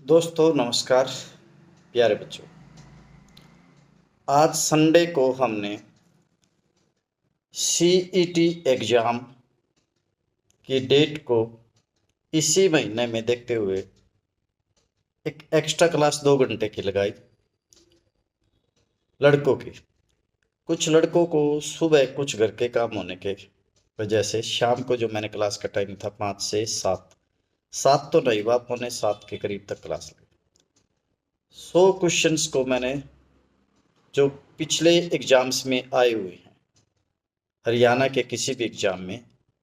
दोस्तों नमस्कार। प्यारे बच्चों, आज संडे को हमने सीईटी एग्ज़ाम की डेट को इसी महीने में देखते हुए एक एक्स्ट्रा क्लास 2 घंटे की लगाई लड़कों की। कुछ लड़कों को सुबह कुछ घर के काम होने के वजह से शाम को जो मैंने क्लास का टाइम था 5 से 7, 7 तो नहीं हुआ, 6:45 के करीब तक क्लास लगी। 100 क्वेश्चंस को मैंने जो पिछले एग्जाम्स में आए हुए हैं, हरियाणा के किसी भी एग्जाम में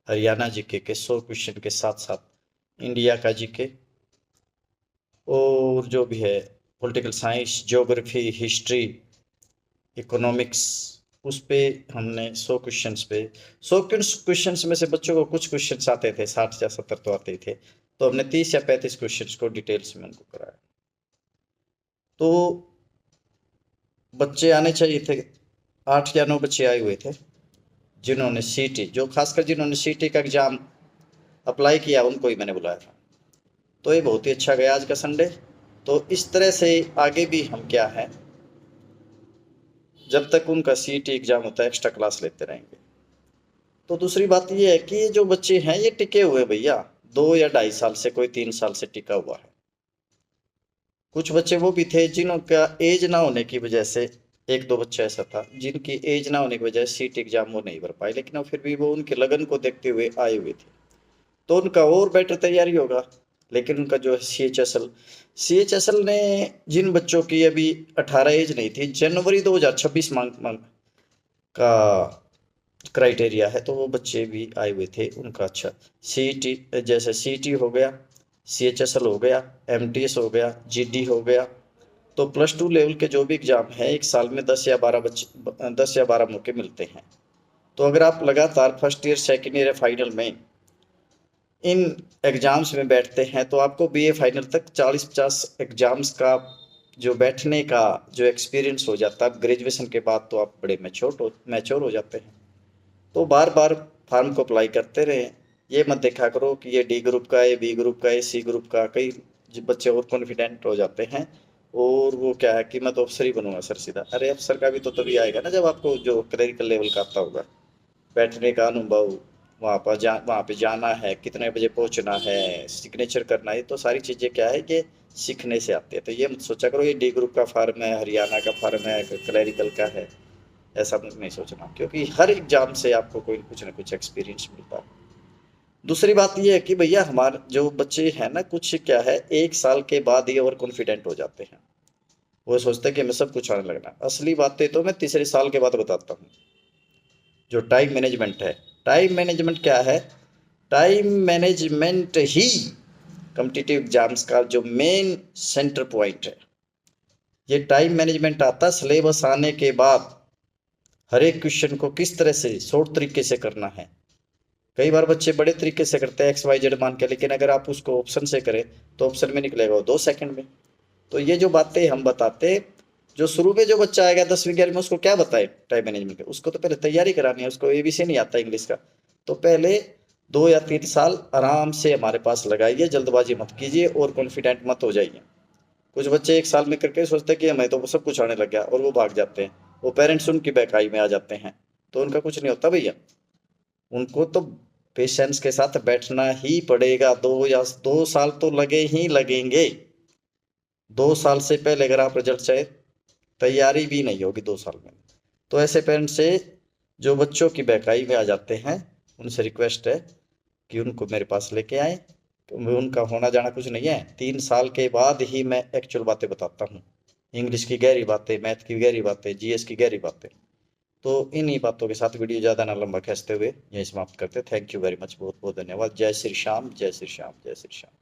हरियाणा जीके के 100 क्वेश्चन के साथ साथ इंडिया का जीके और जो भी है political science, geography, history, economics, उस पे हमने 100 क्वेश्चंस पे 100 क्वेश्चंस में से बच्चों को कुछ क्वेश्चंस आते थे, 60 या 70 तो आते ही थे, तो हमने 30 या 35 क्वेश्चंस को डिटेल्स में उनको कराया। तो बच्चे आने चाहिए थे, 8 या 9 बच्चे आए हुए थे जिन्होंने सीटी, जो खासकर जिन्होंने सीटी का एग्ज़ाम अप्लाई किया उनको ही मैंने बुलाया था। तो ये बहुत ही अच्छा गया आज का संडे। तो इस तरह से आगे भी हम क्या है, जब तक उनका सीटी एग्ज़ाम होता है एक्स्ट्रा क्लास लेते रहेंगे। तो दूसरी बात ये है कि ये जो बच्चे हैं ये टिके हुए भैया, 2 या 2.5 साल से, कोई 3 साल से टिका हुआ है। कुछ बच्चे वो भी थे जिनका एज ना होने की वजह से, एक दो बच्चा ऐसा था जिनकी एज ना होने की वजह से सीट एग्जाम वो नहीं भर पाए, लेकिन वो फिर भी वो उनके लगन को देखते हुए आए हुए थे, तो उनका और बेटर तैयारी होगा। लेकिन उनका जो है सी एच एस एल ने जिन बच्चों की अभी 18 एज नहीं थी, जनवरी 2026 मांग का क्राइटेरिया है, तो वो बच्चे भी आए हुए थे। उनका अच्छा सीईटी, जैसे सीईटी हो गया, सीएचएसएल हो गया, एमटीएस हो गया, जीडी हो गया, तो +2 लेवल के जो भी एग्जाम है एक साल में 10 या 12 मौके मिलते हैं। तो अगर आप लगातार first year, second year, final में इन एग्जाम्स में बैठते हैं तो आपको बीए फाइनल तक 40-50 एग्जाम्स का जो बैठने का जो एक्सपीरियंस हो जाता है, ग्रेजुएशन के बाद तो आप बड़े मैच्योर हो जाते हैं। तो बार बार फार्म को अप्लाई करते रहें। ये मत देखा करो कि ये डी ग्रुप का है, बी ग्रुप का है, सी ग्रुप का। कई बच्चे और कॉन्फिडेंट हो जाते हैं और वो क्या है कि मैं तो अफसर ही बनूंगा सर सीधा। अरे अफसर का भी तो तभी आएगा ना जब आपको जो क्लरिकल लेवल का आता होगा, बैठने का अनुभव, वहाँ पे जाना है, कितने बजे पहुँचना है, सिग्नेचर करना है, तो सारी चीज़ें क्या है कि सीखने से आती है। तो ये मत सोचा करो ये डी ग्रुप का फार्म है, हरियाणा का फार्म है, क्लरिकल का है, ऐसा नहीं सोचना, क्योंकि हर एग्जाम से आपको कोई कुछ ना कुछ एक्सपीरियंस मिलता है। दूसरी बात ये है कि भैया हमारे जो बच्चे हैं ना, कुछ क्या है 1 साल के बाद ही ओवर कॉन्फिडेंट हो जाते हैं। वो सोचते हैं कि हमें सब कुछ आने लगना। असली बातें तो मैं तीसरे साल के बाद बताता हूँ। जो टाइम मैनेजमेंट है, टाइम मैनेजमेंट क्या है, टाइम मैनेजमेंट ही कॉम्पिटिटिव एग्जाम्स का जो मेन सेंटर पॉइंट है। ये टाइम मैनेजमेंट आता सिलेबस आने के बाद, हर एक क्वेश्चन को किस तरह से शॉर्ट तरीके से करना है। कई बार बच्चे बड़े तरीके से करते हैं XYZ मान के, लेकिन अगर आप उसको ऑप्शन से करें तो ऑप्शन में निकलेगा वो 2 सेकंड में। तो ये जो बातें हम बताते, जो शुरू में जो बच्चा आएगा 10वीं 11वीं में, उसको क्या बताए टाइम मैनेजमेंट के, उसको तो पहले तैयारी करानी है। उसको ABC नहीं आता इंग्लिश का, तो पहले 2 या 3 साल आराम से हमारे पास लगाइए, जल्दबाजी मत कीजिए और कॉन्फिडेंट मत हो जाइए। कुछ बच्चे 1 साल में करके सोचते हैं कि हमें तो सब कुछ आने लग गया और वो भाग जाते हैं, वो पेरेंट्स उनकी बहकाई में आ जाते हैं, तो उनका कुछ नहीं होता भैया। उनको तो पेशेंस के साथ बैठना ही पड़ेगा। 2 साल तो लगे ही लगेंगे। 2 साल से पहले अगर आप रिजल्ट चाहे, तैयारी भी नहीं होगी 2 साल में। तो ऐसे पेरेंट्स से जो बच्चों की बहकाई में आ जाते हैं, उनसे रिक्वेस्ट है कि उनको मेरे पास लेके आए। तो उनका होना जाना कुछ नहीं है। 3 साल के बाद ही मैं एक्चुअल बातें बताता हूँ, इंग्लिश की गहरी बातें, मैथ की गहरी बातें, GS की गहरी बातें। तो इन्हीं बातों के साथ वीडियो ज़्यादा ना लंबा खींचते हुए यही समाप्त करते। थैंक यू वेरी मच, बहुत बहुत धन्यवाद। जय श्री श्याम, जय श्री श्याम, जय श्री श्याम।